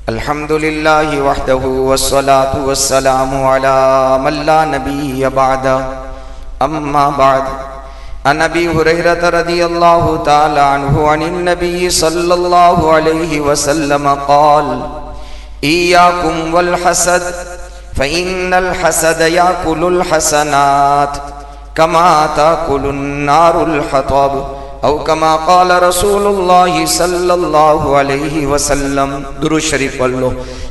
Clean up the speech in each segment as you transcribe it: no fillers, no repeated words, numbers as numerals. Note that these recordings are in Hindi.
अल्हम्दुलिल्लाहि वहदहु वस्सलातु वस्सलामु अला मन ला नबिय्य बअदा अम्मा बाद। अन अबी हुरैरह रज़ियल्लाहु तआला अन्हु अनिन नबी सल्लल्लाहु अलैहि वसल्लम क़ाल इय्याकुम वल हसद फ़इन्नल हसद याकुलुल हसनात कमा ताकुलुन नारुल हतब औ कमा क़ाल रसूलुल्लाहि सल्लल्लाहु अलैहि वसल्लम। दुरूद शरीफ पढ़ लो।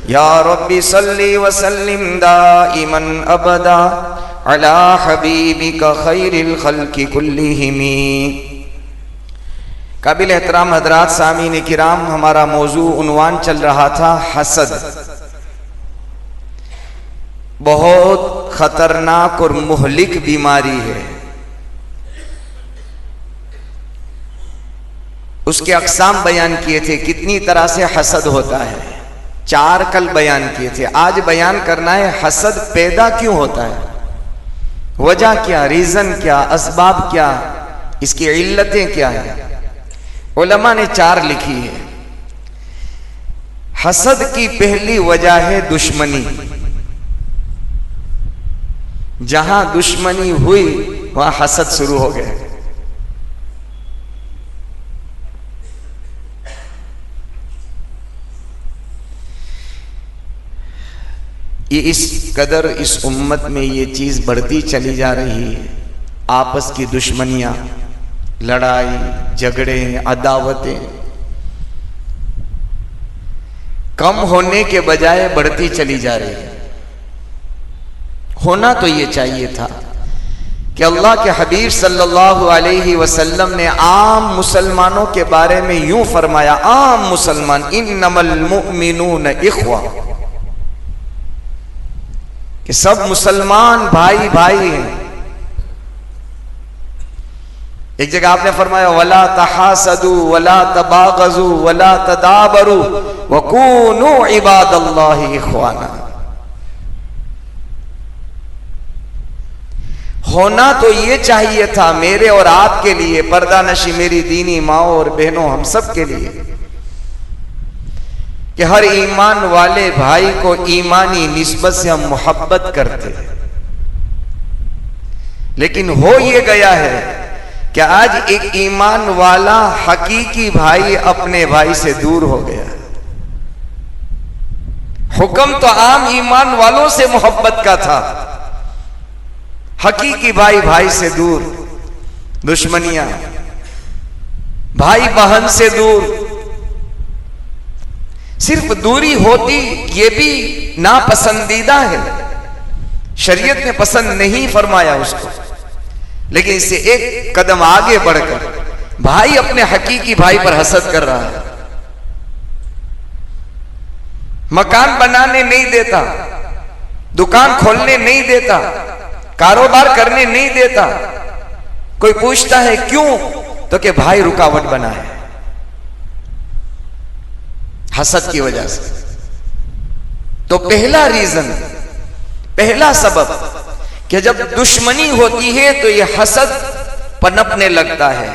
या रब्बि सल्ली व सल्लिम दाइमन अबदा अला हबीबिका खैरिल खल्क़ि कुल्लिहिमी। काबिल एहतराम हज़रात सामीन किराम, हमारा मौजू उन्वान चल रहा था हसद। बहुत खतरनाक और मुहलिक बीमारी है। उसके अक़साम बयान किए थे, कितनी तरह से हसद होता है। 4 कल बयान किए थे। आज बयान करना है हसद पैदा क्यों होता है, वजह क्या, रीज़न क्या, असबाब क्या, इसकी इल्लतें क्या है। उलमा ने 4 लिखी है। हसद की पहली वजह है दुश्मनी। जहां दुश्मनी हुई वहां हसद शुरू हो गया। ये इस कदर इस उम्मत में ये चीज़ बढ़ती चली जा रही है। आपस की दुश्मनियाँ, लड़ाई झगड़े, अदावतें कम होने के बजाय बढ़ती चली जा रही है। होना तो ये चाहिए था कि अल्लाह के हबीब सल्लल्लाहु अलैहि वसल्लम ने आम मुसलमानों के बारे में यूं फरमाया, आम मुसलमान इन्नमल मुमिनून इख्वा, कि सब मुसलमान भाई भाई हैं। एक जगह आपने फरमाया वला तहासदू वला तबागजू वला तदाबरू वकूनू इबादल्लाहि इख्वाना। होना तो ये चाहिए था मेरे और आपके लिए, पर्दा नशी मेरी दीनी माओ और बहनों, हम सब के लिए, कि हर ईमान वाले भाई को ईमानी निस्बत से हम मोहब्बत करते हैं। लेकिन हो ये गया है कि आज एक ईमान वाला हकीकी भाई अपने भाई से दूर हो गया। हुक्म तो आम ईमान वालों से मोहब्बत का था, हकीकी भाई भाई से दूर, दुश्मनियां, भाई बहन से दूर। सिर्फ दूरी होती ये भी नापसंदीदा है, शरीयत ने पसंद नहीं फरमाया उसको। लेकिन इससे एक कदम आगे बढ़कर भाई अपने हकीकी भाई पर हसद कर रहा है। मकान बनाने नहीं देता, दुकान खोलने नहीं देता, कारोबार करने नहीं देता। कोई पूछता है क्यों, तो कि भाई रुकावट बना है, हसद की वजह से। तो पहला रीजन, पहला सबब कि जब दुश्मनी होती है तो यह हसद पनपने लगता है,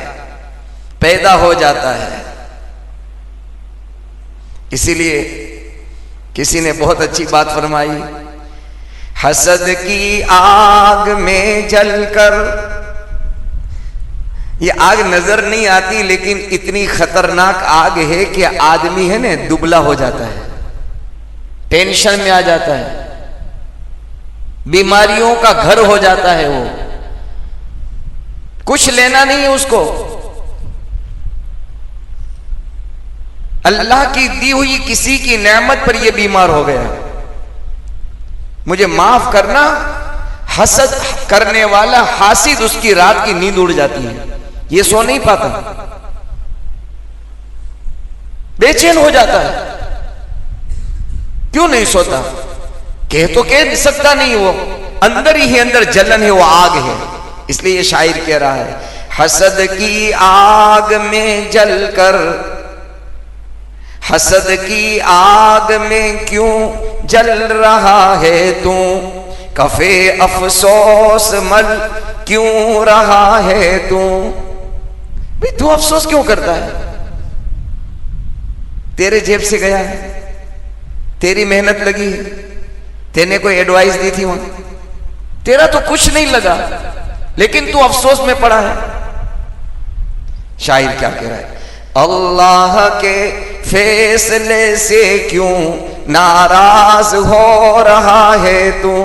पैदा हो जाता है। इसीलिए किसी ने बहुत अच्छी बात फरमाई, हसद की आग में जलकर, ये आग नजर नहीं आती लेकिन इतनी खतरनाक आग है कि आदमी है ना दुबला हो जाता है, टेंशन में आ जाता है, बीमारियों का घर हो जाता है। वो कुछ लेना नहीं है उसको, अल्लाह की दी हुई किसी की नेमत पर ये बीमार हो गया। मुझे माफ करना, हसद करने वाला हासिद, उसकी रात की नींद उड़ जाती है, ये सो नहीं पाता, बेचैन हो जाता है। क्यों नहीं सोता? कह तो कह सकता नहीं, वो अंदर ही अंदर जलन है, वो आग है। इसलिए ये शायर कह रहा है, हसद की आग में जलकर, हसद की आग में क्यों जल रहा है तू, कफे अफसोस मल क्यों रहा है तू। भाई तू अफसोस क्यों करता है? तेरे जेब से गया है, तेरी मेहनत लगी है, तेने कोई एडवाइस दी थी वहां, तेरा तो कुछ नहीं लगा, लेकिन तू अफसोस में पड़ा है। शायर क्या कह रहा है? अल्लाह के फैसले से क्यों नाराज हो रहा है तू?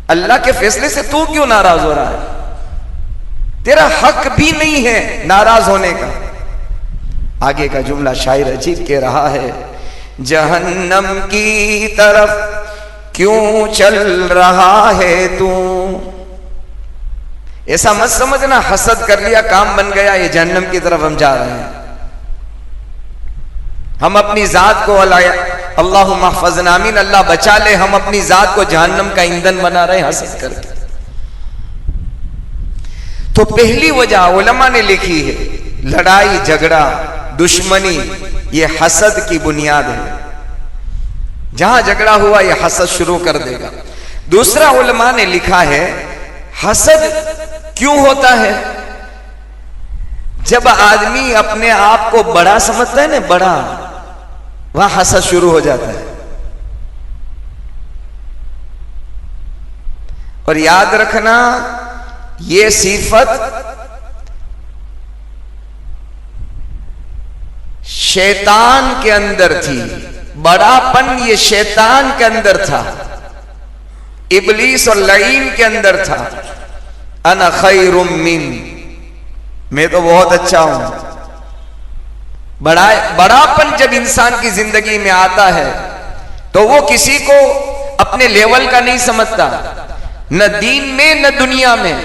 अल्लाह के फैसले से तू क्यों नाराज हो रहा है? तेरा हक भी नहीं है नाराज होने का। आगे का जुमला शायर अजीब कह रहा है, जहन्नम की तरफ क्यों चल रहा है तू? ऐसा मत समझना हसद कर लिया काम बन गया, ये जहन्नम की तरफ हम जा रहे हैं। हम अपनी जात को अल्लाहुम्मा महफज़ना आमीन, अल्लाह बचा ले, हम अपनी जात को जहन्नम का ईंधन बना रहे हैं हसद करके। तो पहली वजह उलमा ने लिखी है, लड़ाई झगड़ा दुश्मनी ये हसद की बुनियाद है। जहां झगड़ा हुआ ये हसद शुरू कर देगा। दूसरा उलमा ने लिखा है, हसद क्यों होता है? जब आदमी अपने आप को बड़ा समझता है ना, बड़ा, वहां हसद शुरू हो जाता है। और याद रखना, ये सिफत शैतान के अंदर थी, बड़ापन ये शैतान के अंदर था, इब्लीस और लईन के अंदर था। अना खैरुम मिन, मैं तो बहुत अच्छा हूं। बड़ापन जब इंसान की जिंदगी में आता है तो वो किसी को अपने लेवल का नहीं समझता, न दीन में न दुनिया में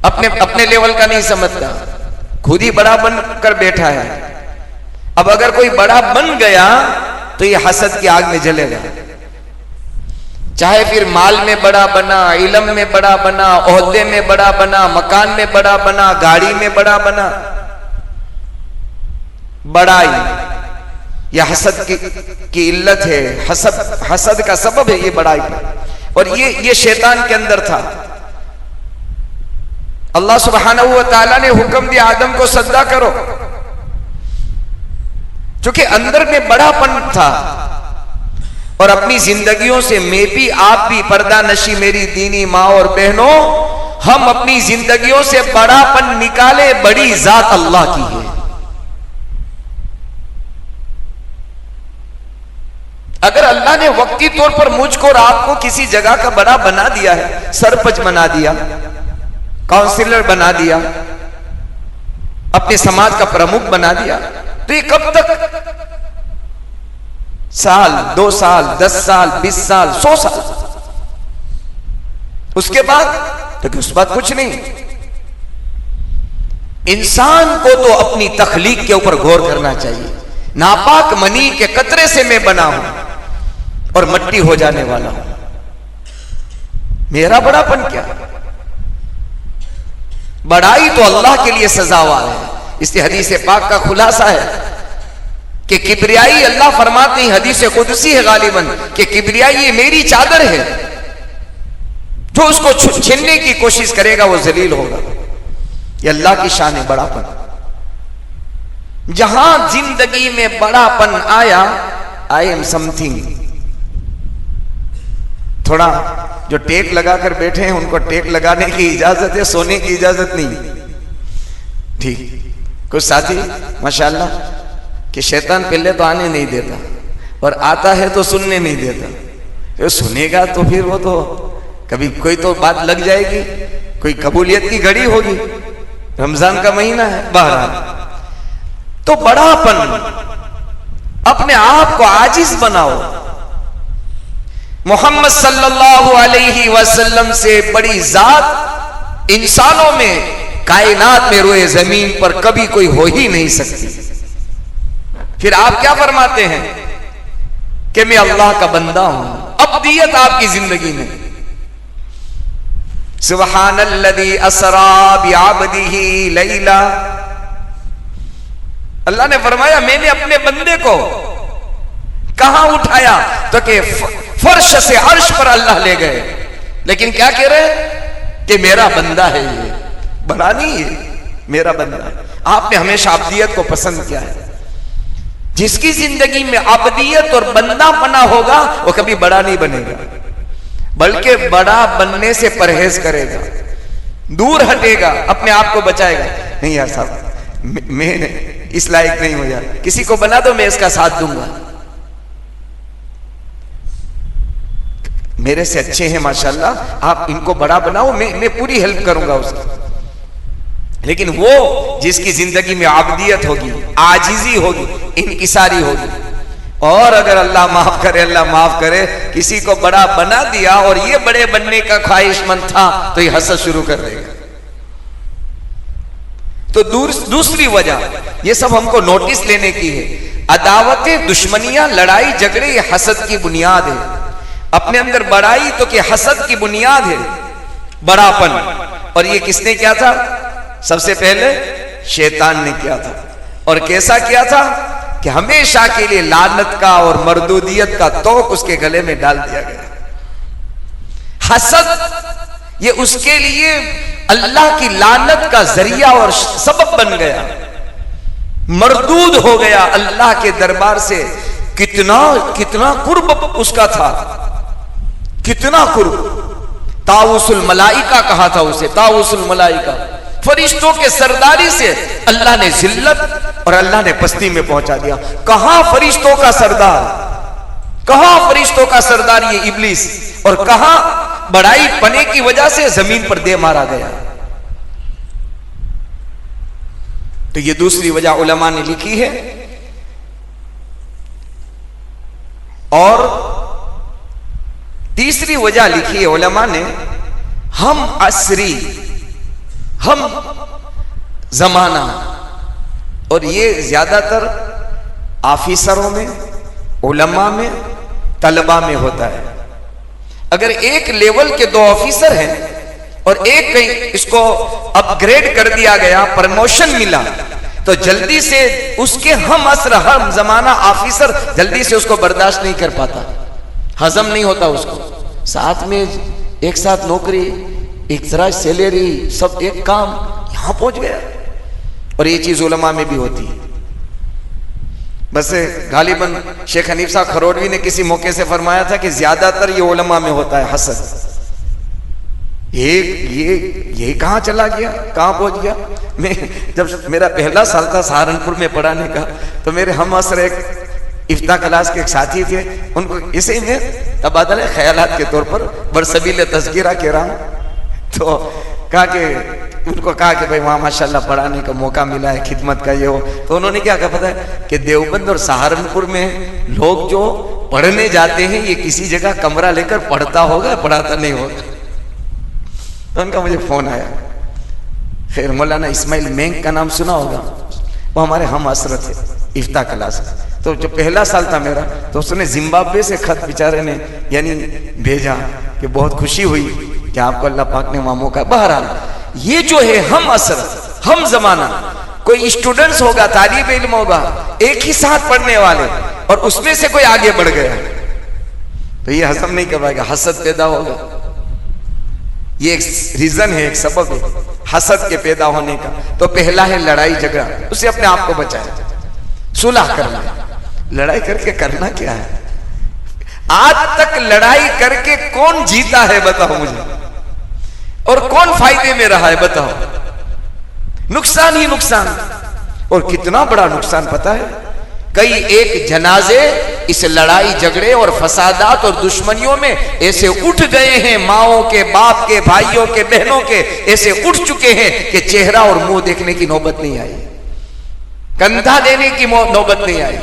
अपने लेवल का नहीं समझता, खुद ही बड़ा बनकर बैठा है। अब अगर कोई बड़ा बन गया तो ये हसद की आग में जलेगा। चाहे फिर माल में बड़ा बना, इल्म में बड़ा बना, ओहदे में बड़ा बना, मकान में बड़ा बना, गाड़ी में बड़ा बना, बड़ाई यह हसद की इल्लत है, हसद का सबब है ये बड़ाई। और ये शैतान के अंदर था। अल्लाह सुब्हानहू व तआला ने हुक्म दिया आदम को सजदा करो, क्योंकि अंदर में बड़ापन था। और अपनी जिंदगियों से मैं भी, आप भी, पर्दा नशी मेरी दीनी माँ और बहनों, हम अपनी जिंदगियों से बड़ापन निकाले। बड़ी जात अल्लाह की है। अगर अल्लाह ने वक्ती तौर पर मुझको और आपको किसी जगह का बड़ा बना दिया है, सरपंच बना दिया, काउंसिलर बना दिया, अपने समाज का प्रमुख बना दिया, तो ये कब तक? साल, 2 साल, 10 साल, 20 साल, 100 साल। उसके बाद तो उस बात कुछ नहीं। इंसान को तो अपनी तखलीक के ऊपर गौर करना चाहिए। नापाक मनी के कतरे से मैं बना हूं और मट्टी हो जाने वाला हूं, मेरा बड़ापन क्या? बड़ाई तो अल्लाह के लिए सजावार है। इसलिए हदीस पाक का खुलासा है कि किब्रियाई, अल्लाह फरमाते हैं, हदीस कुदसी है गालिबन, कि किब्रियाई ये मेरी चादर है, जो उसको छीनने की कोशिश करेगा वो जलील होगा। ये अल्लाह की शान है बड़ापन। जहां जिंदगी में बड़ापन आया, आई एम समथिंग। थोड़ा जो टेक लगाकर बैठे हैं उनको टेक लगाने की इजाजत है, सोने की इजाजत नहीं। ठीक, कुछ साथी माशाल्लाह कि शैतान पहले तो आने नहीं देता और आता है तो सुनने नहीं देता। तो सुनेगा तो फिर वो तो कभी कोई तो बात लग जाएगी, कोई कबूलियत की घड़ी होगी। रमजान का महीना है बहरहाल। तो बड़ापन, अपने आप को आजिज बनाओ। मोहम्मद सल्लल्लाहु अलैहि वसल्लम से बड़ी जात इंसानों में, कायनात में, रोए जमीन पर कभी कोई हो ही नहीं सकती। फिर आप क्या फरमाते हैं कि मैं अल्लाह का बंदा हूं। अब्दियत आपकी जिंदगी में, सुब्हानल्लज़ी असरा बिअब्दिही लैला। अल्लाह ने फरमाया मैंने अपने बंदे को कहां उठाया, तो कि फर्श से अर्श पर अल्लाह ले गए। लेकिन क्या कह रहे कि मेरा बंदा है, ये बड़ा नहीं है, मेरा बंदा है। आपने हमेशा अब्दियत को पसंद किया है। जिसकी जिंदगी में अब्दियत और बंदा बना होगा वो कभी बड़ा नहीं बनेगा, बल्कि बड़ा बनने से परहेज करेगा, दूर हटेगा, अपने आप को बचाएगा। नहीं यार साहब, मैं इस लायक नहीं हूं यार, किसी को बना दो मैं इसका साथ दूंगा, मेरे से अच्छे हैं माशाल्लाह, आप इनको बड़ा बनाओ, मैं पूरी हेल्प करूंगा उसकी। लेकिन वो जिसकी जिंदगी में आबदियत होगी, आजिजी होगी, इनकिसारी होगी, और अगर अल्लाह माफ करे, अल्लाह माफ करे, किसी को बड़ा बना दिया और ये बड़े बनने का ख्वाहिशमंद था तो ये हसद शुरू कर देगा। तो दूसरी वजह ये सब हमको नोटिस लेने की है, अदावतें, दुश्मनियां, लड़ाई झगड़े ये हसद की बुनियाद है। अपने अंदर बड़ाई तो कि हसद की बुनियाद है, बड़ापन। और ये किसने किया था? सबसे पहले शैतान ने किया था। और कैसा किया था कि हमेशा के लिए लानत का और मरदूदियत का तोक उसके गले में डाल दिया गया। हसद ये उसके लिए अल्लाह की लानत का जरिया और सबब बन गया, मरदूद हो गया अल्लाह के दरबार से। कितना कितना कुर्ब उसका था, कितना कुर्ब। ताउसुल मलाइका कहा था उसे, ताउसुल मलाइका, फरिश्तों के सरदारी से अल्लाह ने जिल्लत और अल्लाह ने पस्ती में पहुंचा दिया। कहां फरिश्तों का सरदार, कहां फरिश्तों का सरदार ये इब्लिस, और कहां बड़ाई पने की वजह से जमीन पर दे मारा गया। तो ये दूसरी वजह उलमा ने लिखी है। और तीसरी वजह लिखी है उलमा ने, हम असरी, हम जमाना। और ये ज्यादातर ऑफिसरों में, उलमा में, तलबा में होता है। अगर एक लेवल के दो ऑफिसर हैं और एक कहीं इसको अपग्रेड कर दिया गया, प्रमोशन मिला, तो जल्दी से उसके हम असर, हम जमाना ऑफिसर जल्दी से उसको बर्दाश्त नहीं कर पाता, हजम नहीं होता उसको। साथ में एक साथ नौकरी, एक तरह सैलरी, सब एक काम, यहां पहुंच गया। और ये चीज उलमा में भी होती है। बस गालिबन शेख हनीफ साहब खरोड़वी ने किसी मौके से फरमाया था कि ज्यादातर ये उलमा में होता है हसद। ये कहां चला गया, कहां पहुंच गया। मैं जब मेरा पहला साल था सहारनपुर में पढ़ाने का, तो मेरे हम असर एक इफ्ता क्लास के एक साथी थे, उनको इसे में तबादला ख्यालात के तौर पर बरसबील तज़किरा कह रहा हूं। तो कहा कि उनको कहा कि भाई वहाँ माशाल्लाह पढ़ाने का मौका मिला है, खिदमत का ये हो। तो उन्होंने क्या कहा पता है कि देवबंद और सहारनपुर में लोग जो पढ़ने जाते हैं ये किसी जगह कमरा लेकर पढ़ता होगा, पढ़ाता नहीं होगा। तो उनका मुझे फोन आया, खैर मौलाना इस्माइल मेंग का नाम सुना होगा, वो हमारे हम असर थे इफ्ता क्लास। तो जो पहला साल था मेरा, तो उसने जिम्बाब्वे से खत बेचारे ने यानी भेजा कि बहुत खुशी हुई कि आपको अल्लाह पाक ने वहां मौका। बहरहाल ये जो है हम असर, हम जमाना, कोई स्टूडेंट्स होगा, तालिब इल्म होगा, एक ही साथ पढ़ने वाले, और उसमें से कोई आगे बढ़ गया तो ये हजम नहीं कर पाएगा, हसद पैदा होगा। ये एक रीजन है, एक सबब है हसद के पैदा होने का। तो पहला है लड़ाई झगड़ा, उसे अपने आप को बचाए, सुलह करना। लड़ाई करके करना क्या है? आज तक लड़ाई करके कौन जीता है बताओ मुझे, और कौन फायदे में रहा है बताओ? नुकसान ही नुकसान। और कितना बड़ा नुकसान पता है? कई एक जनाजे इस लड़ाई झगड़े और फसादात और दुश्मनियों में ऐसे उठ गए हैं, माओं के, बाप के, भाइयों के, बहनों के ऐसे उठ चुके हैं कि चेहरा और मुंह देखने की नौबत नहीं आई, कंधा देने की नौबत नहीं आई।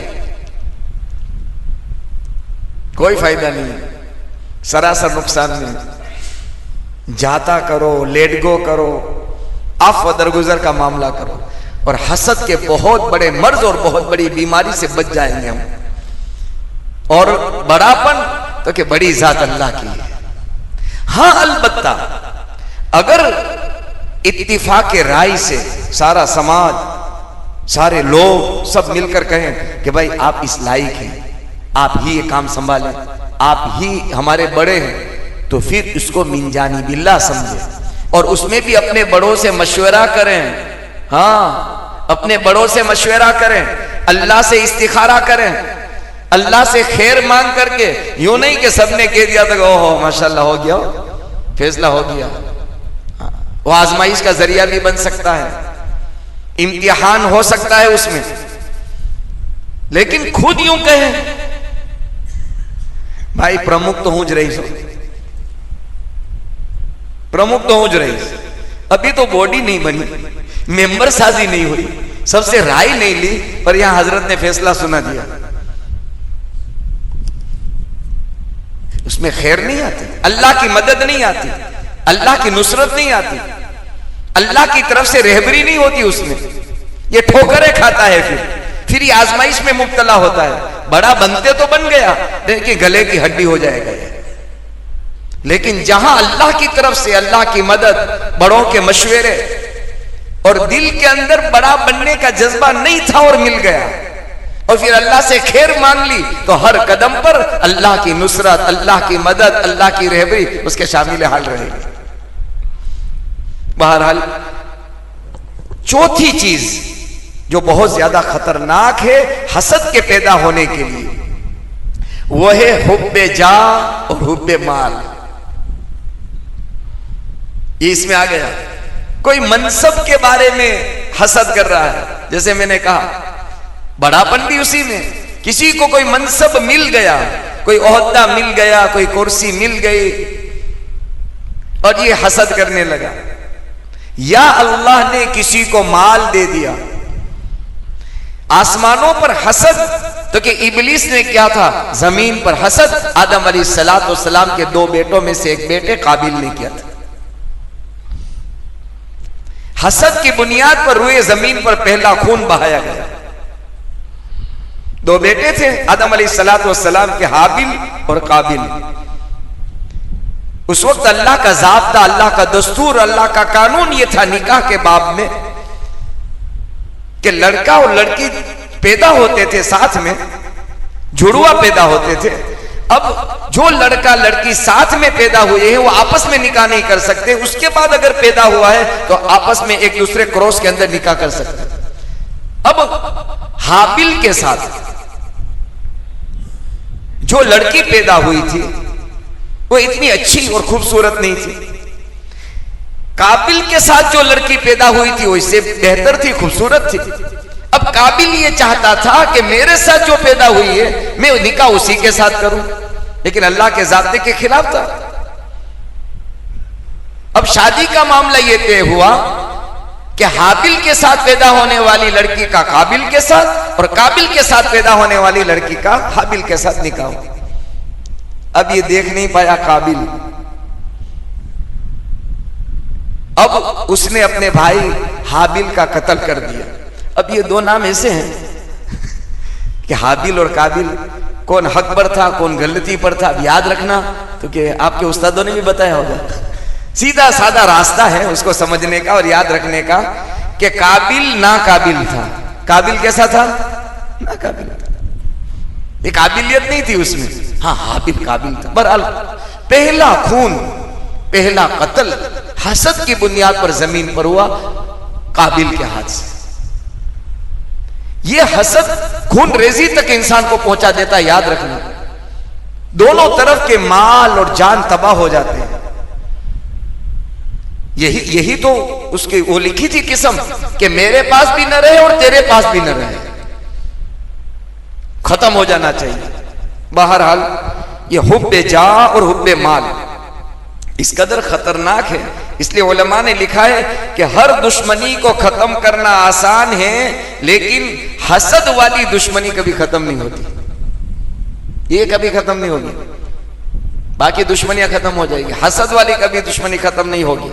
कोई फायदा नहीं है, सरासर नुकसान नहीं। जाता करो, लेट गो करो, आफ व दरगुजर का मामला करो, और हसद के बहुत बड़े मर्ज और बहुत बड़ी बीमारी से बच जाएंगे हम। और बड़ापन तो कि बड़ी जात अल्लाह की है। हां अलबत्ता अगर इत्तिफाक राय से सारा समाज, सारे लोग सब मिलकर कहें कि भाई आप इस लायक हैं, आप ही ये काम संभालें, आप ही हमारे बड़े हैं, तो फिर इसको मिनजानी बिल्ला समझे और उसमें भी अपने बड़ों से मशवरा करें। हाँ, अपने बड़ों से मशवरा करें, अल्लाह से इस्तिखारा करें, अल्लाह से खैर मांग करके। यूं नहीं कि सबने कह दिया तो ओहो माशाल्लाह हो गया, फैसला हो गया। वो आजमाइश का जरिया भी बन सकता है, इम्तिहान हो सकता है उसमें। लेकिन खुद यूं कहें भाई प्रमुख तो हूं रईस, प्रमुख तो हूं रईस, अभी तो बॉडी नहीं बनी, मेंबर साजी नहीं हुई, सबसे राय नहीं ली, पर यहां हजरत ने फैसला सुना दिया। उसमें खैर नहीं आती, अल्लाह की मदद नहीं आती, अल्लाह की नुसरत नहीं आती, अल्लाह की तरफ से रहबरी नहीं होती उसमें। ये ठोकरें खाता है, फिर ये आजमाइश में मुब्तला होता है। बड़ा बनते तो बन गया, देखिए गले की हड्डी हो जाएगा ये। लेकिन जहां अल्लाह की तरफ से अल्लाह की मदद, बड़ों के मशवरे और दिल के अंदर बड़ा बनने का जज्बा नहीं था और मिल गया, और फिर अल्लाह से खैर मांग ली, तो हर कदम पर अल्लाह की नुसरत, अल्लाह की मदद, अल्लाह की रहबरी उसके शामिल हाल रहेगी। बहरहाल चौथी चीज जो बहुत ज्यादा खतरनाक है हसद के पैदा होने के लिए, वो है हुब्बे जा और हुब्बे माल। ये इसमें आ गया। कोई मनसब के बारे में हसद कर रहा है, जैसे मैंने कहा बड़ापन भी उसी में, किसी को कोई मनसब मिल गया, कोई ओहदा मिल गया, कोई कुर्सी मिल गई, और ये हसद करने लगा। या अल्लाह ने किसी को माल दे दिया, आसमानों पर हसद, तो कि इब्लीस ने क्या था, जमीन पर हसद आदम अलैहिस्सलाम के 2 बेटों में से एक बेटे काबिल ने किया था। हसद की बुनियाद पर रुए जमीन पर पहला खून बहाया गया। 2 बेटे थे आदम अलैहिस्सलाम के, हाबिल और काबिल। उस वक्त अल्लाह का ज़ाब्ता, अल्लाह का दस्तूर, अल्लाह का कानून ये था निकाह के बाब में कि लड़का और लड़की पैदा होते थे साथ में, जुड़वा पैदा होते थे। अब जो लड़का लड़की साथ में पैदा हुए हैं वो आपस में निकाह नहीं कर सकते, उसके बाद अगर पैदा हुआ है तो आपस में एक दूसरे क्रॉस के अंदर निकाह कर सकते। अब हाबिल के साथ जो लड़की पैदा हुई थी वो इतनी अच्छी और खूबसूरत नहीं थी। काबिल के साथ जो लड़की पैदा हुई थी वो इससे बेहतर थी, खूबसूरत थी। अब काबिल ये चाहता था कि मेरे साथ जो पैदा हुई है मैं निकाह उसी के साथ करूं, लेकिन अल्लाह के ज़ाब्ते के खिलाफ था। अब शादी का मामला ये तय हुआ कि हाबिल के साथ पैदा होने वाली लड़की का काबिल के साथ, और काबिल के साथ पैदा होने वाली लड़की का हाबिल के साथ निकाह हो। अब ये देख नहीं पाया काबिल, अब उसने अपने भाई हाबिल का कत्ल कर दिया। अब ये 2 नाम ऐसे हैं कि हाबिल और काबिल, कौन हक पर था कौन गलती पर था, अब याद रखना तो कि आपके उस्तादों ने भी बताया होगा। सीधा साधा रास्ता है उसको समझने का और याद रखने का कि काबिल ना काबिल था। काबिल कैसा था? ना काबिल था, एक काबिलियत नहीं थी उसमें। हाँ, हाबिल काबिल था। बहरहाल पहला खून, पहला कत्ल हसद की बुनियाद पर जमीन पर हुआ काबिल के हाथ से। यह हसद खून रेजी तक इंसान को पहुंचा देता है, याद रखना। दोनों तरफ के माल और जान तबाह हो जाते हैं। यही तो उसकी वो लिखी थी किस्म कि मेरे पास भी न रहे और तेरे पास भी न रहे, खत्म हो जाना चाहिए। बहरहाल ये हुब्बे जा और हुब्बे माल इस कदर खतरनाक है, इसलिए उलमा ने लिखा है कि हर दुश्मनी को खत्म करना आसान है, लेकिन हसद वाली दुश्मनी कभी खत्म नहीं होती। ये कभी खत्म नहीं होगी, बाकी दुश्मनियां खत्म हो जाएगी, हसद वाली कभी दुश्मनी खत्म नहीं होगी।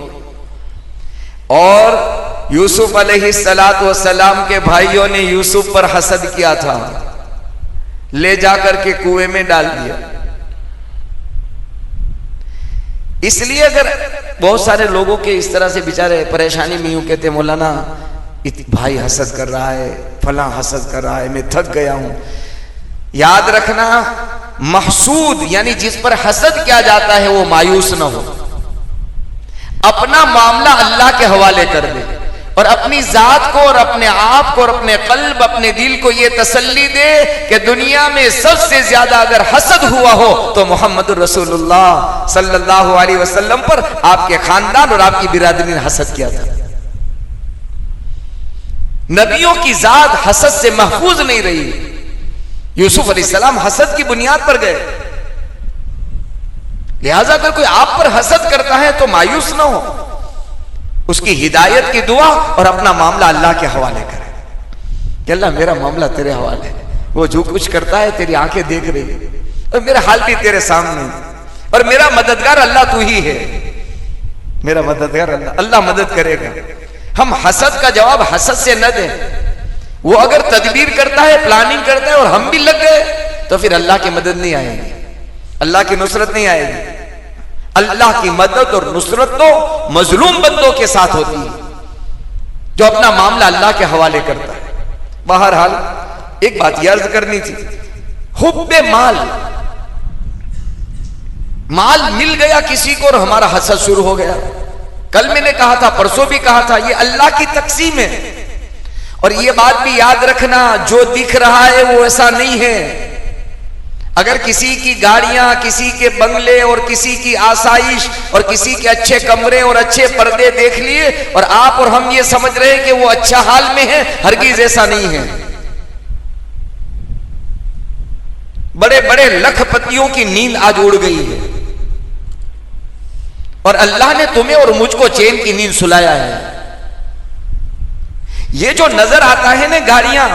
और यूसुफ अलैहिस्सलाम के भाइयों ने यूसुफ पर हसद किया था, ले जाकर के कुएं में डाल दिया। इसलिए अगर बहुत सारे लोगों के इस तरह से बेचारे परेशानी में यूं कहते मौलाना भाई हसद कर रहा है, फला हसद कर रहा है, मैं थक गया हूं। याद रखना, महसूद यानी जिस पर हसद किया जाता है वो मायूस ना हो, अपना मामला अल्लाह के हवाले कर दे। और अपनी जात को और अपने आप को और अपने कल्ब, अपने दिल को ये तसल्ली दे कि दुनिया में सबसे ज्यादा अगर हसद हुआ हो तो मोहम्मद रसूलुल्लाह सल्लल्लाहु अलैहि वसल्लम पर आपके खानदान और आपकी बिरादरी ने हसद किया था। नबियों की जात हसद से महफूज नहीं रही। यूसुफ अलैहिस्सलाम हसद की बुनियाद पर गए। लिहाजा अगर कोई आप पर हसद करता है तो मायूस ना हो, उसकी हिदायत की दुआ और अपना मामला अल्लाह के हवाले करे कि अल्लाह मेरा मामला तेरे हवाले है। वो जो कुछ करता है तेरी आंखें देख रही है और मेरा हाल भी तेरे सामने और मेरा मददगार अल्लाह तू ही है। मेरा मददगार अल्लाह, अल्लाह मदद करेगा। हम हसद का जवाब हसद से न दें। वो अगर तदबीर करता है, प्लानिंग करता है और हम भी लग गए तो फिर अल्लाह की मदद नहीं आएगी, अल्लाह की नुसरत नहीं आएगी। अल्लाह की मदद और नुसरत तो मजलूम बंदों के साथ होती है जो अपना मामला अल्लाह के हवाले करता है। बहरहाल एक बात यह अर्ज करनी थी, हुब्बे माल, माल मिल गया किसी को और हमारा हसद शुरू हो गया। कल मैंने कहा था, परसों भी कहा था, ये अल्लाह की तकसीम है। और ये बात भी याद रखना, जो दिख रहा है वो ऐसा नहीं है। अगर किसी की गाड़ियां, किसी के बंगले और किसी की आसाइश और किसी के अच्छे कमरे और अच्छे पर्दे देख लिए और आप और हम ये समझ रहे हैं कि वो अच्छा हाल में है, हरगिज ऐसा नहीं है। बड़े बड़े लखपतियों की नींद आज उड़ गई है और अल्लाह ने तुम्हें और मुझको चैन की नींद सुलाया है। ये जो नजर आता है ना गाड़ियां,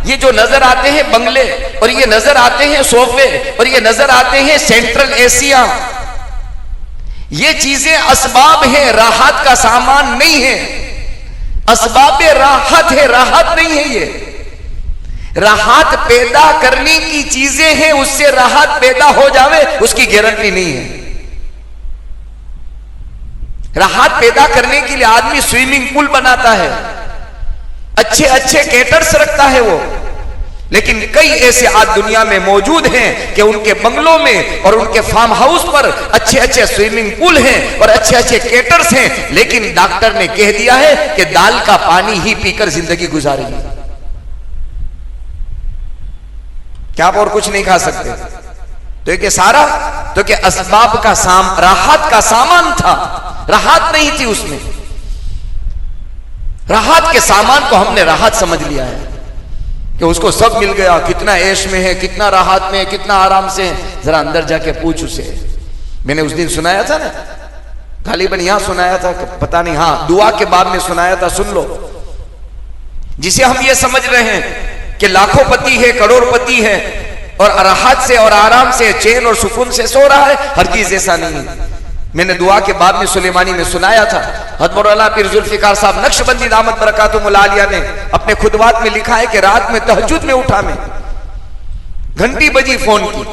ये जो नजर आते हैं बंगले और ये नजर आते हैं सोफे और ये नजर आते हैं सेंट्रल एशिया, ये चीजें असबाब है, राहत का सामान नहीं है। असबाब राहत है, राहत नहीं है। ये राहत पैदा करने की चीजें हैं, उससे राहत पैदा हो जावे उसकी गारंटी नहीं है। राहत पैदा करने के लिए आदमी स्विमिंग पूल बनाता है, अच्छे अच्छे कैटर्स रखता है वो, लेकिन कई ऐसे आज दुनिया में मौजूद हैं कि उनके बंगलों में और उनके फार्म हाउस पर अच्छे अच्छे स्विमिंग पूल हैं और अच्छे अच्छे कैटर्स हैं, लेकिन डॉक्टर ने कह दिया है कि दाल का पानी ही पीकर जिंदगी गुजारेगी। क्या आप और कुछ नहीं खा सकते? तो ये सारा तो कि असबाब का राहत का सामान था, राहत नहीं थी उसमें। राहत के सामान को हमने राहत समझ लिया है कि उसको सब मिल गया, कितना ऐश में है, कितना राहत में है, कितना आराम से है। जरा अंदर जाके पूछ उसे। मैंने उस दिन सुनाया था ना, गालिबन यहां सुनाया था, पता नहीं, हाँ दुआ के बाद में सुनाया था, सुन लो। जिसे हम ये समझ रहे हैं कि लाखोंपति है, करोड़पति है और राहत से और आराम से, चैन और सुकून से सो रहा है, हर चीज ऐसा नहीं है। मैंने दुआ के बाद में सुलेमानी में सुनाया था। हज़रत मौलाना पीर जुल्फिकार साहब नक्शबंदी दामत बरकातुहुल आलिया ने अपने खुतबात में लिखा है कि रात में तहज्जुद में उठा मैं, घंटी बजी, फोन की।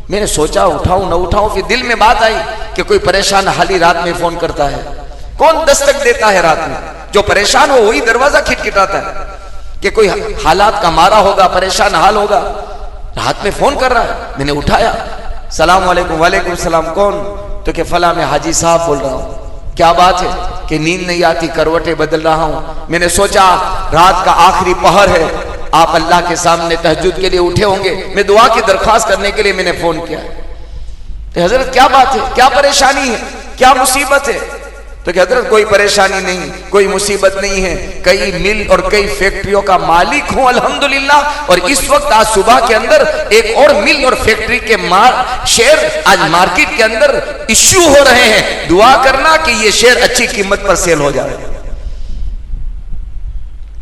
मैंने सोचा उठाऊं न उठाऊं, फिर दिल में बात आई कि कोई परेशान हाली रात में फोन करता है। कौन दस्तक देता है रात में? जो परेशान हो वही दरवाजा खटखटाता है कि कोई हालात का मारा होगा, परेशान हाल होगा, रात में फोन कर रहा है। मैंने उठाया, सलाम वालेकुम। वालेकुम सलाम। कौन? तो कि फला मैं हाजी साहब बोल रहा हूँ। क्या बात है? कि नींद नहीं आती, करवटें बदल रहा हूँ। मैंने सोचा रात का आखिरी पहर है, आप अल्लाह के सामने तहज्जुद के लिए उठे होंगे, मैं दुआ की दरख्वास्त करने के लिए मैंने फोन किया। तो हजरत क्या बात है, क्या परेशानी है, क्या मुसीबत है? तो कि हजरत कोई परेशानी नहीं, कोई मुसीबत नहीं है, कई मिल और कई फैक्ट्रियों का मालिक हूं अल्हम्दुलिल्लाह। और इस वक्त आज सुबह के अंदर एक और मिल और फैक्ट्री के शेयर आज मार्केट के अंदर इश्यू हो रहे हैं। दुआ करना कि ये शेयर अच्छी कीमत पर सेल हो जाए।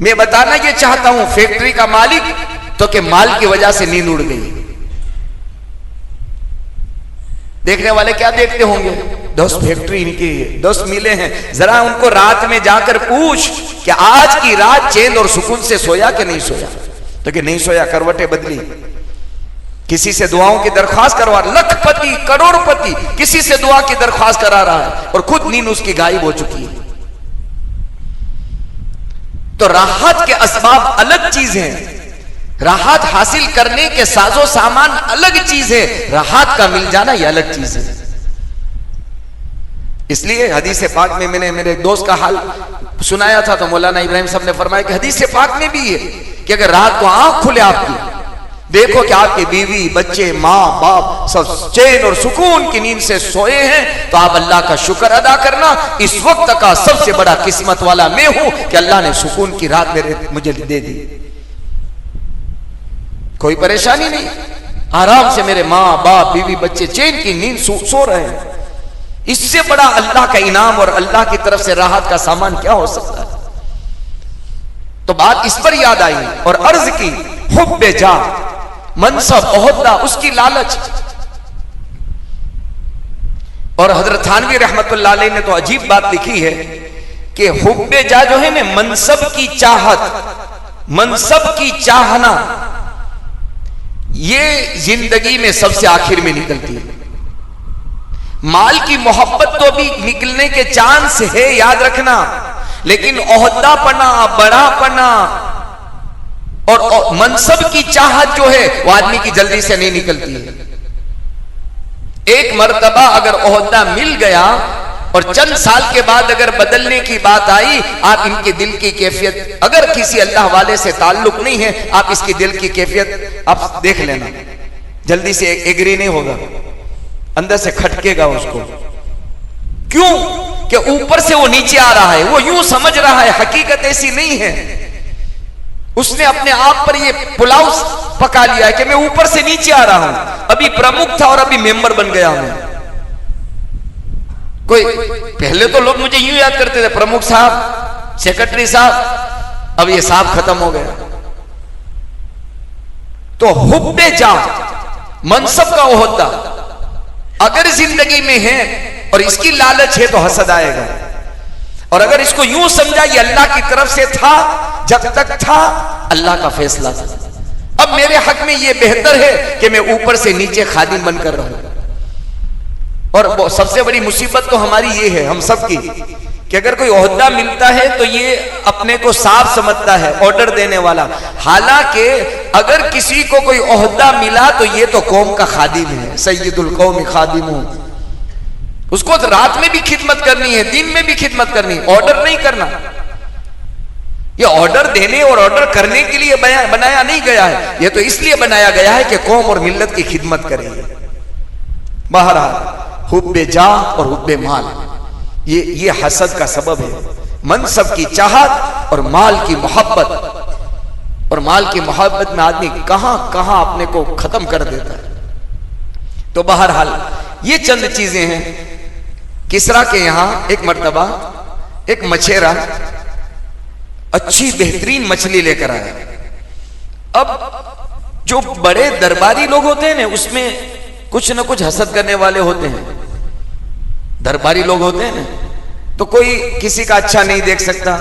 मैं बताना ये चाहता हूं, फैक्ट्री का मालिक तो कि माल की वजह से नींद उड़ गई। देखने वाले क्या देखते होंगे, 10 फैक्ट्री इनकी है, 10 मिले हैं। जरा उनको रात में जाकर पूछ कि आज की रात चैन और सुकून से सोया कि नहीं सोया? तो कि नहीं सोया, करवटें बदली, किसी से दुआओं की दरख्वास्त करवा, लखपति करोड़पति किसी से दुआ की दरख्वास्त करा रहा है और खुद नींद उसकी गायब हो चुकी है। तो राहत के असबाब अलग चीज है, राहत हासिल करने के साजो सामान अलग चीज है, राहत का मिल जाना यह अलग चीज है। इसलिए हदीस पाक में मैंने मेरे एक दोस्त का हाल सुनाया था तो मौलाना इब्राहिम साहब ने फरमाया कि हदीस पाक में भी है कि अगर रात को आंख खुले आपकी, देखो कि आपके बीवी बच्चे माँ बाप सब चैन और सुकून की नींद से सोए हैं, तो आप अल्लाह का शुक्र अदा करना, इस वक्त का सबसे बड़ा किस्मत वाला मैं हूं कि अल्लाह ने सुकून की रात मुझे दे दी। कोई परेशानी नहीं, आराम से मेरे माँ बाप बीवी बच्चे चैन की नींद सो रहे हैं। इससे बड़ा अल्लाह का इनाम और अल्लाह की तरफ से राहत का सामान क्या हो सकता है। तो बात इस पर याद आई और अर्ज की, हुब्बे जा, मनसब ओहदा, उसकी लालच। और हजरत थानवी रहमतुल्लाह अलैह ने तो अजीब बात लिखी है कि हुब्बे जा जो है ना, मनसब की चाहत, मनसब की चाहना, ये जिंदगी में सबसे आखिर में निकलती है। माल की मोहब्बत तो भी निकलने के चांस है, याद रखना, लेकिन ओहदा पना, बड़ा पना और मनसब की चाहत जो है वो आदमी की जल्दी से नहीं निकलती है। एक मर्तबा अगर ओहदा मिल गया और चंद साल के बाद अगर बदलने की बात आई, आप इनके दिल की कैफियत, अगर किसी अल्लाह वाले से ताल्लुक नहीं है, आप इसकी दिल की कैफियत आप देख लेना, जल्दी से एग्री नहीं होगा, अंदर से खटकेगा उसको। क्यों? कि ऊपर से वो नीचे आ रहा है, वो यूं समझ रहा है, हकीकत ऐसी नहीं है। उसने अपने आप पर ये पुलाव पका लिया है कि मैं ऊपर से नीचे आ रहा हूं, अभी प्रमुख था और अभी मेंबर बन गया हूं। कोई पहले तो लोग मुझे यूं याद करते थे, प्रमुख साहब, सेक्रेटरी साहब, अब ये साहब खत्म हो गया। तो हुब्बे जा, मनसब का ओहदा अगर जिंदगी में है और इसकी लालच है तो हसद आएगा। और अगर इसको यूं समझा ये अल्लाह की तरफ से था, जब तक था अल्लाह का फैसला था, अब मेरे हक में ये बेहतर है कि मैं ऊपर से नीचे खादिम बनकर रहूं। और सबसे बड़ी मुसीबत तो हमारी ये है, हम सब की, कि अगर कोई ओहदा मिलता है तो ये अपने को साफ समझता है, ऑर्डर देने वाला। हालांकि अगर किसी को कोई ओहदा मिला तो ये तो कौम का खादिम है, सय्यदुल कौम खादिमु, उसको तो रात में भी खिदमत करनी है, दिन में भी खिदमत करनी है, ऑर्डर नहीं करना। ये ऑर्डर देने और ऑर्डर करने के लिए बनाया नहीं गया है, ये तो इसलिए बनाया गया है कि कौम और मिल्लत की खिदमत करेंगे। बहरहाल हुब्बे जा और हुब्बे माल, ये हसद का सबब है। मनसब की चाहत और माल की मोहब्बत, और माल की मोहब्बत में आदमी कहां कहां अपने को खत्म कर देता है। तो बहरहाल ये चंद चीजें हैं। किसरा के यहां एक मर्तबा एक मछेरा अच्छी बेहतरीन मछली लेकर आया। अब जो बड़े दरबारी लोग होते हैं ना, उसमें कुछ न कुछ हसद करने वाले होते हैं। दरबारी लोग होते हैं ना, तो कोई किसी का अच्छा नहीं देख सकता,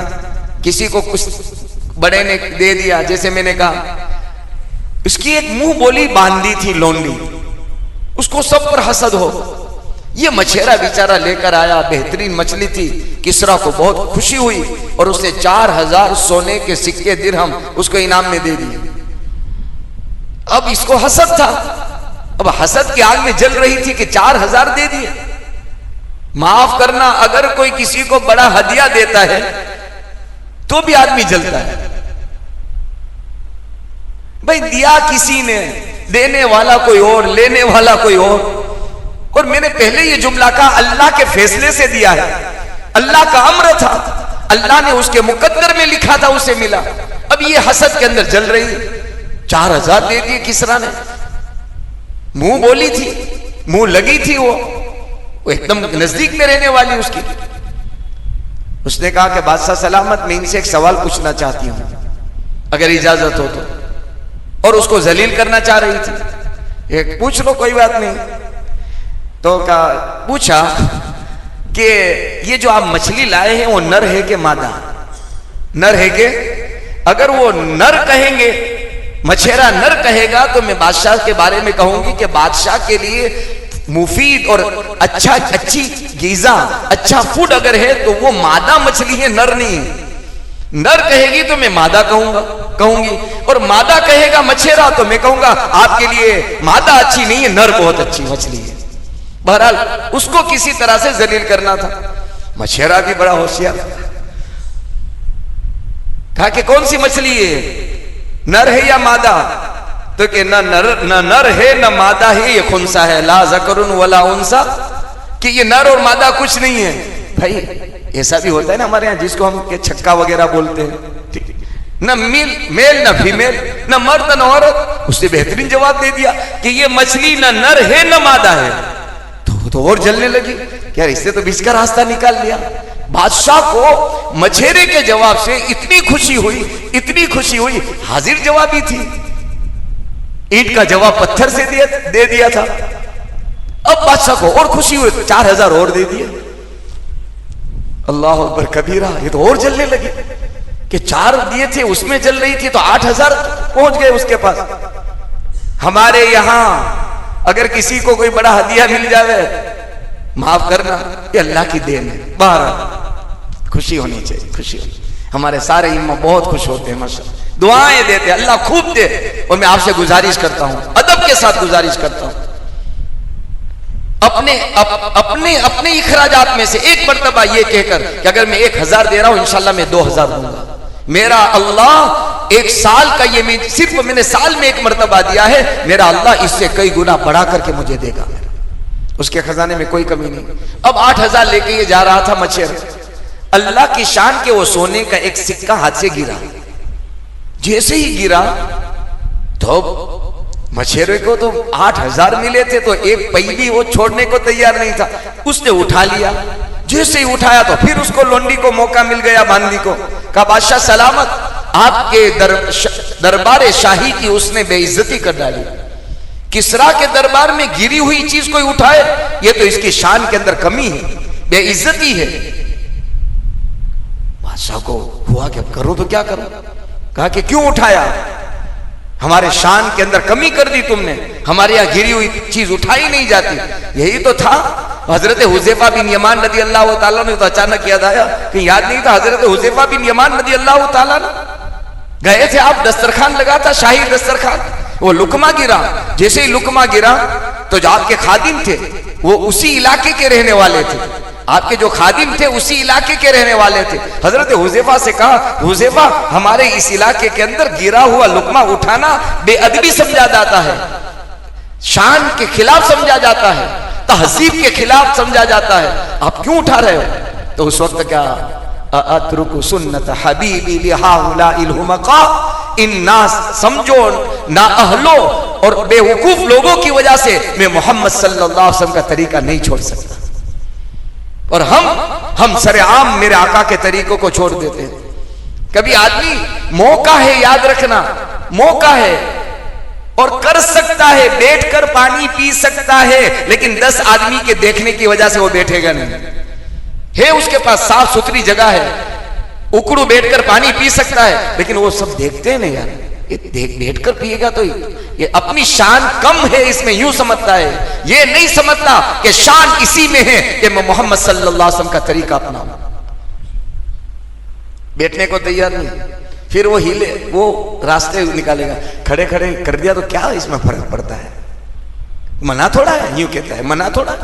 किसी को कुछ बड़े ने दे दिया। जैसे मैंने कहा, उसकी एक मुंह बोली बांधी थी लोनली, उसको सब पर हसद हो। ये मछेरा बेचारा लेकर आया, बेहतरीन मछली थी, किसरा को बहुत खुशी हुई और उसने 4000 सोने के सिक्के दिरहम उसको इनाम में दे दिए। अब इसको हसद था, अब हसद की आग में जल रही थी कि 4000 दे दिए। माफ करना, अगर कोई किसी को बड़ा हदिया देता है तो भी आदमी जलता है। भाई दिया किसी ने, देने वाला कोई और, लेने वाला कोई और। और मैंने पहले ये जुमला कहा, अल्लाह के फैसले से दिया है, अल्लाह का अम्र था, अल्लाह ने उसके मुकद्दर में लिखा था, उसे मिला। अब ये हसद के अंदर जल रही है। 4000 दे दिए किसरा ने, मुंह बोली थी, मुंह लगी थी, वो एकदम नजदीक में रहने वाली उसकी। उसने कहा कि बादशाह सलामत, मैं इनसे एक सवाल पूछना चाहती हूं, अगर इजाजत हो तो। और उसको जलील करना चाह रही थी। एक पूछ लो, कोई बात नहीं। तो कहा, पूछा कि ये जो आप मछली लाए हैं वो नर है कि मादा? नर है कि? अगर वो नर कहेंगे, मछेरा नर कहेगा, तो मैं बादशाह के बारे में कहूंगी कि बादशाह के लिए मुफीद और अच्छी गीजा, अच्छा फूड अगर है तो वो मादा मछली है, नर नहीं है। नर कहेगी तो मैं मादा कहूंगी, और मादा कहेगा मछेरा तो मैं कहूंगा आपके लिए मादा अच्छी नहीं है, नर बहुत अच्छी मछली है। बहरहाल उसको किसी तरह से जलील करना था। मछेरा भी बड़ा होशियार, कहा कि कौन सी मछली है, नर है या मादा? तो कि न नर है न मादा है, ये खुंसा है, ला ज़करुन वला उनसा, कि ये नर और मादा कुछ नहीं है। भाई ऐसा भी होता है ना हमारे यहाँ, जिसको हम के छक्का वगैरह बोलते हैं, ठीक, न मेल न फीमेल, न मर्द न औरत। उसने बेहतरीन जवाब दे दिया कि ये मछली न नर है न मादा है। तो और जलने लगी, यार इससे तो बीच का रास्ता निकाल लिया। बादशाह को मछेरे के जवाब से इतनी खुशी हुई, इतनी खुशी हुई, हाजिर जवाबी थी। ईंट का जवाब पत्थर से दे दिया था। अब बादशाह को और खुशी हुई, 4000 और दे दिए। अल्लाह अकबर कबीरा, ये तो और जलने लगी कि 4 दिए थे, उसमें जल रही थी, तो 8000 पहुंच गए उसके पास। हमारे यहां अगर किसी को कोई बड़ा हदिया मिल जावे, माफ करना, ये अल्लाह की देन है, बाहर खुशी होनी चाहिए, खुशी होनी। हमारे सारे इमाम बहुत खुश होते हैं, माशाअल्लाह, दुआएं देते हैं, अल्लाह खूब दे। और मैं आपसे गुजारिश करता हूं, अदब के साथ गुजारिश करता हूं, अपने इखराजात में से एक मर्तबा ये कहकर कि अगर मैं 1000 दे रहा हूं, इंशाल्लाह मैं 2000 दूंगा। मेरा अल्लाह 1 साल का, ये सिर्फ मैंने साल में 1 मर्तबा दिया है, मेरा अल्लाह इससे कई गुना बढ़ा करके मुझे देगा, उसके खजाने में कोई कमी नहीं। अब 8000 लेके ये जा रहा था मछेरा, अल्लाह की शान के वो सोने का एक सिक्का हाथ से गिरा। जैसे ही गिरा तो मछेरे को तो 8000 मिले थे, तो एक पै भी वो छोड़ने को तैयार नहीं था, उसने उठा लिया। जैसे ही उठाया तो फिर उसको लोंडी को मौका मिल गया, बांदी को कहा बादशाह सलामत, आपके दरबार शाही की उसने बेइज्जती कर डाली। किसरा के दरबार में गिरी हुई चीज कोई उठाए, ये तो इसकी शान के अंदर कमी है, बेइज्जती है। बादशाह को हुआ क्या, करूं तो क्या करूं? कहा कि क्यों उठाया, हमारे शान के अंदर कमी कर दी तुमने, हमारे यहां गिरी हुई चीज उठाई नहीं जाती। यही तो था हजरत हुज़ैफा बिन यमान रज़ी अल्लाह ताला ने, तो अचानक याद आया कि याद नहीं था, हजरत हुज़ैफा बिन यमान रज़ी अल्लाह ताला गए थे, आप दस्तरखान लगा था, शाही दस्तरखान, वो लुकमा गिरा। जैसे ही लुकमा गिरा तो जो आपके खादिम थे वो उसी इलाके के रहने वाले थे, आपके जो खादिम थे उसी इलाके के रहने वाले थे। हजरत हुज़ैफा से कहा, हुज़ैफा हमारे इस इलाके के अंदर गिरा हुआ लुकमा उठाना बेअदबी समझा जाता है, शान के खिलाफ समझा जाता है, तहजीब के खिलाफ समझा जाता है, आप क्यों उठा रहे हो? तो उस वक्त क्या, अतरुकु सुन्नत हबीबी लिहाउलाइल हुमका, इन ना समझो ना अहलो और बेवकूफ लोगों की वजह से मैं मोहम्मद सल्लल्लाहु अलैहि वसल्लम का तरीका नहीं छोड़ सकता। और हम सरेआम मेरे आका के तरीकों को छोड़ देते हैं। कभी आदमी, मौका है, याद रखना, मौका है और कर सकता है, बैठकर पानी पी सकता है, लेकिन 10 आदमी के देखने की वजह से वो बैठेगा नहीं। है उसके पास साफ सुथरी जगह है, उकड़ू बैठकर पानी पी सकता है, लेकिन वो सब देखते हैं नहीं यार, ये बैठकर पिएगा तो ये अपनी शान कम है, इसमें यूं समझता है, ये नहीं समझता कि शान इसी में है कि मैं मोहम्मद सल्लल्लाहु अलैहि वसल्लम का तरीका अपनाऊं। बैठने को तैयार नहीं, फिर वो हिले, वो रास्ते निकालेगा, खड़े खड़े कर दिया तो क्या इसमें फर्क पड़ता है, मना थोड़ा है, यूं कहता है मना थोड़ा।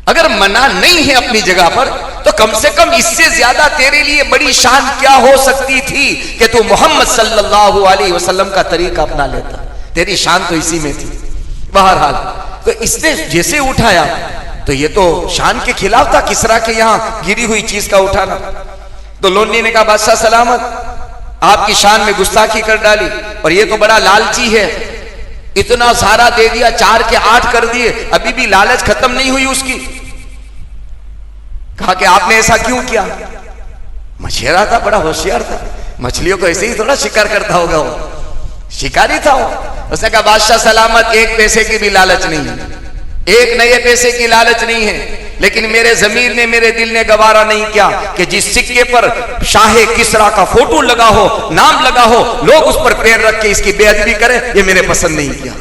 अगर मना नहीं है अपनी जगह पर, तो कम से कम इससे ज्यादा तेरे लिए बड़ी शान क्या हो सकती थी कि तू मोहम्मद सल्लल्लाहु अलैहि वसल्लम का तरीका अपना लेता। तेरी शान तो इसी में थी। बहरहाल तो इसने जैसे उठाया तो ये तो शान के खिलाफ था, किसरा के यहां गिरी हुई चीज का उठाना। तो लोनी ने कहा बादशाह सलामत, आपकी शान में गुस्ताखी कर डाली, और ये तो बड़ा लालची है, इतना सारा दे दिया, 4 के 8 कर दिए, अभी भी लालच खत्म नहीं हुई उसकी। कहा कि आपने ऐसा क्यों किया? मछेरा था, बड़ा होशियार था, मछलियों को ऐसे ही थोड़ा शिकार करता होगा, वो शिकारी था वो। उसने कहा बादशाह सलामत, 1 पैसे की भी लालच नहीं है, 1 नए पैसे की लालच नहीं है, लेकिन मेरे जमीर ने, मेरे दिल ने गवारा नहीं किया कि जिस सिक्के पर शाहे किसरा का फोटो लगा हो, नाम लगा हो, लोग उस पर पैर रख के इसकी बेअदबी करें, ये मेरे पसंद नहीं किया।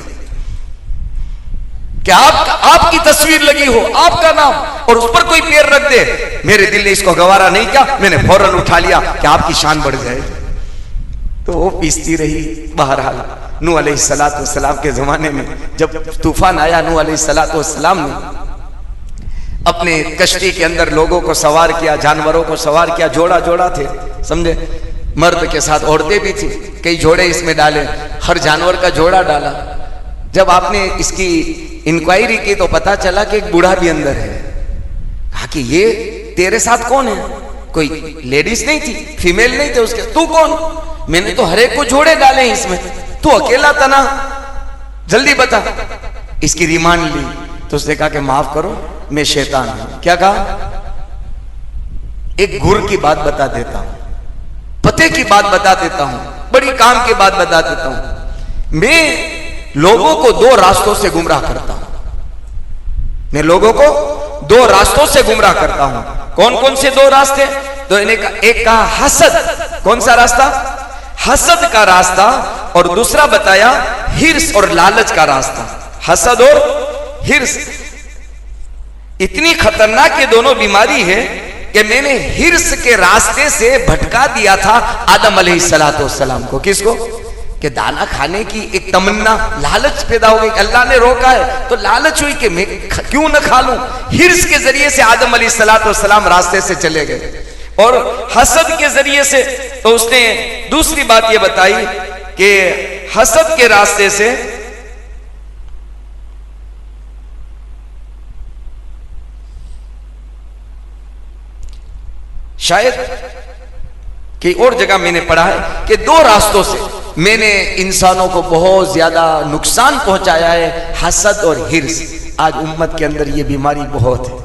कि आपकी तस्वीर लगी हो, आपका नाम, और उस पर कोई पैर रख दे, मेरे दिल ने इसको गवारा नहीं किया, मैंने फौरन उठा लिया कि आपकी शान बढ़ जाए। तो वो पीसती रही। बहरहाल नूह अलैहिस्सलाम के ज़माने में जब तूफान आया, नूह अलैहिस्सलाम ने अपने कश्ती के अंदर लोगों को सवार किया, जानवरों को सवार किया, जोड़ा जोड़ा थे, समझे, मर्द के साथ औरतें भी थी, कई जोड़े इसमें डाले, हर जानवर का जोड़ा डाला। जब आपने इसकी इंक्वायरी की तो पता चला कि एक बूढ़ा भी अंदर है। कहा कि ये तेरे साथ कौन है? कोई लेडीज नहीं थी, फीमेल नहीं थे उसके। तू कौन? मैंने तो हर एक को जोड़े डाले हैं इसमें, तू अकेला तना, जल्दी बता। इसकी रिमांड ली तो उसने कहा कि माफ करो, मैं शैतान हूं। क्या कहा? एक गुर की बात बता देता हूं, पते की बात बता देता हूं, बड़ी काम की बात बता देता हूं। मैं लोगों को दो रास्तों से गुमराह करता हूं, मैं लोगों को दो रास्तों से गुमराह करता हूं। कौन कौन से दो रास्ते? तो इन्हें एक कहा हसद। कौन सा रास्ता? हसद का रास्ता। और दूसरा बताया हिर्स और लालच का रास्ता। हसद और हिर्स इतनी खतरनाक ये दोनों बीमारी है कि मैंने हिर्स के रास्ते से भटका दिया था आदम अलैहिस्सलाम को। किसको? कि दाना खाने की एक तमन्ना, लालच पैदा हो गई। अल्लाह ने रोका है तो लालच हुई कि मैं क्यों न खा लूं। हिर्स के जरिए से आदम अलैहिस्सलाम रास्ते से चले गए, और हसद के जरिए से तो उसने दूसरी बात यह बताई कि हसद के रास्ते से शायद कि और जगह मैंने पढ़ा है कि दो रास्तों से मैंने इंसानों को बहुत ज्यादा नुकसान पहुंचाया है, हसद और हिर्स। आज उम्मत के अंदर ये बीमारी बहुत है,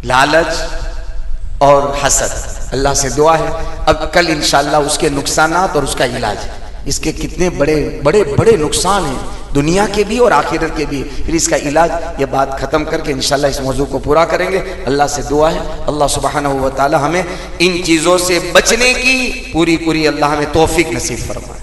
लालच और हसद। अल्लाह से दुआ है अब कल इंशाअल्लाह उसके नुकसानात और उसका इलाज। इसके कितने बड़े बड़े बड़े नुकसान हैं, दुनिया के भी और आखिरत के भी। फिर इसका इलाज, ये बात ख़त्म करके इंशाअल्लाह इस मौजू को पूरा करेंगे। अल्लाह से दुआ है अल्लाह सुब्हानहू व तआला हमें इन चीज़ों से बचने की पूरी अल्लाह हमें तौफीक नसीब फरमाए।